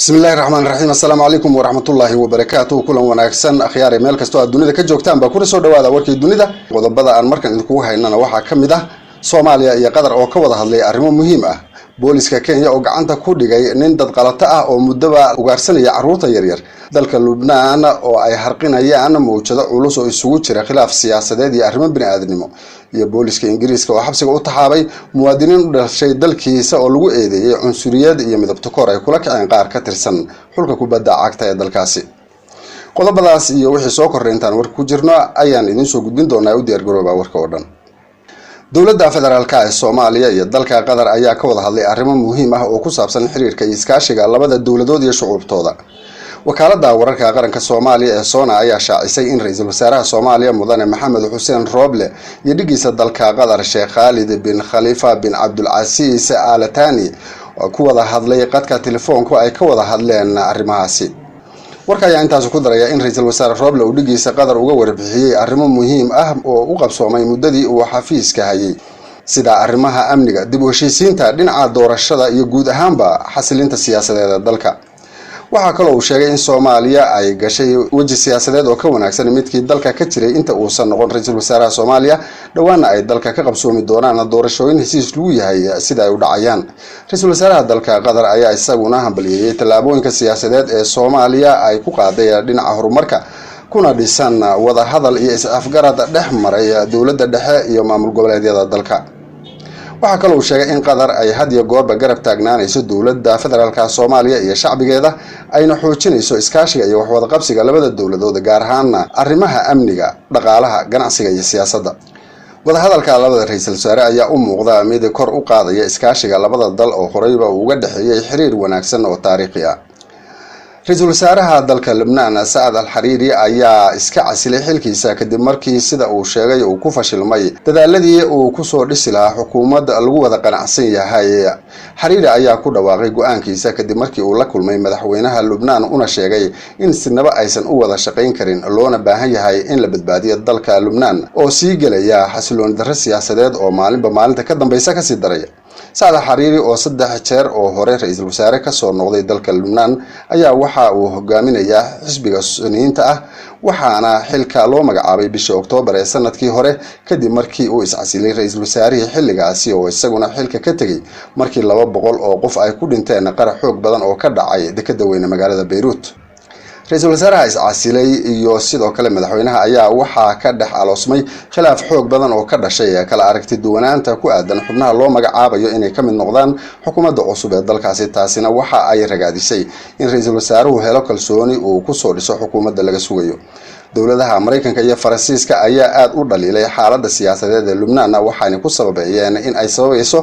بسم الله الرحمن الرحيم السلام عليكم ورحمة الله وبركاته كلنا وناكسن أخيار ميل كستوى الدنيا كجوكتان باكوري سو دوادا وركي الدنيا وضبدا أن مركن إنكوها إننا وحا كميدا Soomaaliya iyo Qatar oo ka wada hadlay arrimo muhiim ah booliska Kenya oo gacanta ku dhigay nin dad qalata ah oo muddo ugaarsanaya carruurta yaryar dalka Lubnaan oo ay harqinayaan mowjado culus oo isugu jira khilaaf siyaasadeed iyo arrimo bini'aadanimo iyo booliska Ingiriiska oo xabsiga u taxaabay muwaadiniin u dhashay dalkiisa oo lagu eedeeyay cunsuriyad iyo midabta koor ay kula kaceen qaar ka tirsan xulka kubadda cagta ee dalkaasi qodobadaas iyo wixii soo korreeyay intaan war ku jirno ayaan idin soo gudbin doonaa u diyaar garooba warka oo dhan dowladda federaalka ee Soomaaliya iyo dalka Qatar ayaa ka wada hadlay arrimo muhiim ah oo ku saabsan xiriirka iyo iskaashiga labada dowladood iyo shucuubtooda wakaaladda wararka qaranka Soomaaliya ee Sona ayaa shaacisay in ra'iisul wasaaraha Soomaaliya mudane Maxamed Xuseen Roble iyo dhigiisa dalka Qatar Sheekh Khalid bin Khalifa bin Abdul Aziz Al Thani oo ku wada hadlay qadka telefoonka ay ka wada hadleen arrimahaasi warka ayaa intaas ku daraya in ra'iisul wasaare Roble uu dhigiisa Qatar uga warbixiyay arrimo muhiim ah oo u qabsoomay muddadii uu xafiiska hayay sida arrimaha amniga dib u heshiisiinta dhinaca doorashada iyo guud ahaanba xasilinta siyaasadeed ee dalka waxa kale uu sheegay in Soomaaliya ay gashay waji siyaasadeed oo ka wanaagsan midkii dalka ka jiray inta uu san noqon ra'iisul wasaaraha Soomaaliya dhawaana ay dalka ka qabsoomi doonaan doorashooyin heshiis lagu yahay sida ay u dhacayaan ra'iisul wasaaraha dalka Qatar ayaa isaguna hambalyeeyay tallaabooyinka siyaasadeed ee Soomaaliya ay ku qaaday dhinaca horumarka kuna dhisan wada hadal iyo is-afgarad dhex maray dowladda dhexe iyo maamul goboleedyada dalka waxa kale uu sheegay in Qatar ay had iyo goorba garab taagnaanayso dowladda federaalka Soomaaliya iyo shacbigeeda ayna xoojinayso iskaashiga iyo wax wada qabsiga labada dowladood gaar ahaan arrimaha amniga dhaqaalaha ganacsiga iyo siyaasadda wada hadalka labada ra'iisul wasaare ayaa u muuqda mid kor u qaadaya iskaashiga labada dal oo horeyba uga dhaxeeyay xiriir wanaagsan oo taariikhi ah ra'iisul wasaaraha dalka Lubnaan Saad Al-Hariri ayaa iska casilay xilkiisa kadib markii sida uu sheegay uu ku fashilmay dadaaladii uu ku soo dhisi lahaa xukuumad lagu wada qanacsan yahay Hariri ayaa ku dhawaaqay go'aankiisa kadib markii uu la kulmay madaxweynaha Lubnaan una sheegay in sinaba aysan u wada shaqayn karin loona baahan yahay in la badbaadiyo dalka Lubnaan oo sii galaya xasiloon darro siyaasadeed oo maalinta ka dambaysa ka sii daray Saad Al-Hariri oo 3 jeer oo hore ra'iisul wasaare ka soo noqday dalka Lubnaan ayaa waxa uu hogaaminayaa xisbiga Sunniyiinta ah waxaana xilka loo magacaabay bishii Oktoobar ee sanadkii hore kadib markii uu iscasilay ra'iisul wasaarihii xilligaasi oo isaguna xilka ka tagay markii 200 oo qof ay ku dhinteen qarax xoog badan oo ka dhacay dekedda weyn magaalada Beirut ra'iisul wasaaraha iscasilay iyo sidoo kale madaxweynaha ayaa waxa ka dhex aloosmay khilaaf xoog badan oo ka dhashay kala aragti duwanaanta ku aadan xubnaha loo magacaabayo inay ka mid noqdaan xukuumadda cusub ee dalkaasi taasina waxa ay ragaadisay in ra'iisul wasaaruhu helo kalsooni uu ku soo dhiso xukuumadda laga sugayo dowladaha Mareykanka iyo Faransiiska ayaa aad u dhaliilay xaaladda siyaasadeed ee Lubnaan waxaana ku sababayeen in ay sababayso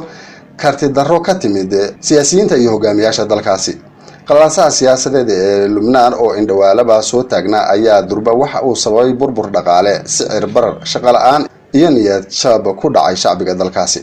karti darro ka timid siyaasiyiinta iyo hogaamiyaasha dalkaasi qalaasaha siyaasadeed ee Lubnaan oo indhawaalaba soo taagnaa ayaa durba waxa uu sababay burbur dhaqaale sicir barar shaqo la'aan iyo niyad jab ku dhacay shacbiga dalkaasi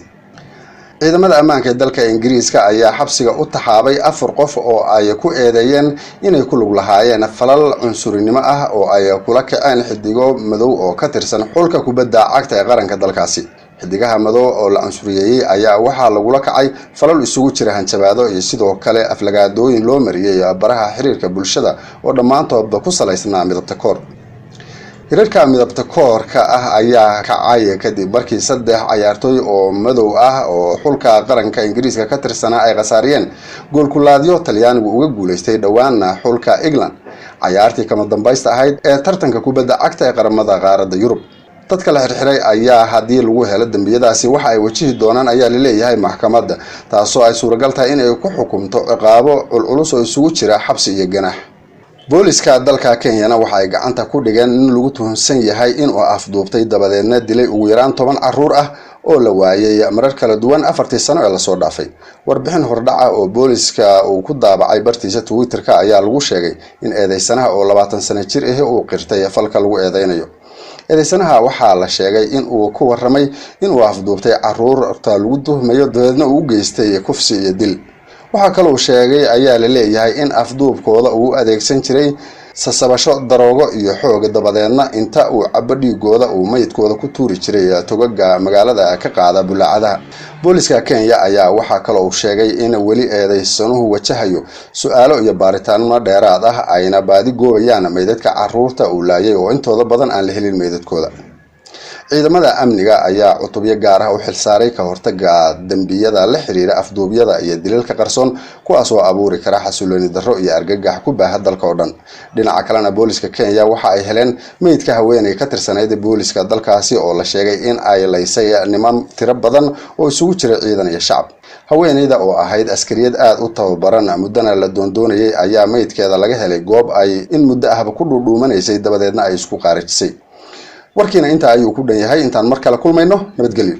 ciidamada ammaanka ee dalka Ingiriiska ayaa xabsiga u taxaabay 4 qof oo ay ku eedeeyeen inay ku lug lahaayeen falal cunsurinimo ah oo ay kula kaceen xidigo madow oo ka tirsan xulka kubadda cagta ee qaranka dalkaasi xidigaha madow oo la cunsuriyay ayaa waxa lagu la kacay falal isugu jira hanjabaado iyo sidoo kale aflagaadooyin loo mariyay baraha xiriirka bulshada oo dhamaantood ku salaysnaa midabta koor hirarka midabta koorka ah ayaa kacay kadib markii 3 ciyaartooy oo madow ah oo xulka qaranka Ingiriiska ka tirsanaa ay qasaariyeen gool kulaadyo Talyaanigu uga guuleystay dhawaana xulka England ciyaartii kama dambaysta ahayd ee tartanka kubadda cagta ee qaramada qaaradda Yurub dadka la xirxiray ayaa hadii lagu helo dambiyadaasi waxa ay wajihi doonaan ayaa la leeyahay maxkamadda taasoo ay suuragal tahay in ay ku xukunto ciqaabo culus oo isugu jira xabsi iyo ganaax booliska dalka Kenya waxa ay gacanta ku dhigeen in lagu tuhunsan yahay in uu afduubtay dabadeedna dilay ugu yaraan 10 carruur ah oo la waayay marar kala duwan 4 sano ee la soo dhaafay warbixin hordhaca oo booliska uu ku daabacay bartiisa Twitter-ka ayaa lagu sheegay in eedeysanaha oo 20 sano jir ah uu qirtay falka lagu eedeynayo eedeysanaha waxaa la sheegay in uu ku waramay in uu afduubtay carruurta lagu tuhmayo dabeedna uu geystay kufsi iyo dil waxa kale uu sheegay ayaa la leeyahay in afduubkooda uu adeegsan jiray sasabasho daroogo iyo xoog dabadeedna inta uu cabo dhiigooda uu meydkooda ku tuuri jiray togaga magaalada ka qaada bulaacadaha. booliska Kenya ayaa waxa kale oo sheegay in weli eedeysanuhu wajahayo su'aalo iyo baaritaano dheeraad ah ayna baadi goobayaan meydadka carruurta uu laayay oo intooda badan aan la helin meydadkooda. ciidamada amniga ayaa cutubyo gaar ah u xilsaaray ka hortagga dambiyada la xiriira afduubyada iyo dilalka qarsoon kuwaas oo abuuri kara xasilooni darro iyo argagax ku baaha dalka oo dhan. dhinaca kalena booliska Kenya waxa ay heleen meydka haweeney ka tirsanayd booliska dalkaasi oo la sheegay in ay laysay niman tiro badan oo isugu jira ciidan iyo shacab. haweeneyda oo ahayd askariyad aad u tababaran muddana la doondoonayay ayaa meydkeeda laga helay goob ay in muddo ahba ku dhuudhuumanaysay dabadeedna ay isku qaarijisay. warkiina inta ayuu ku dhan yahay. intaan mar kale kulmayno nabadgelyo.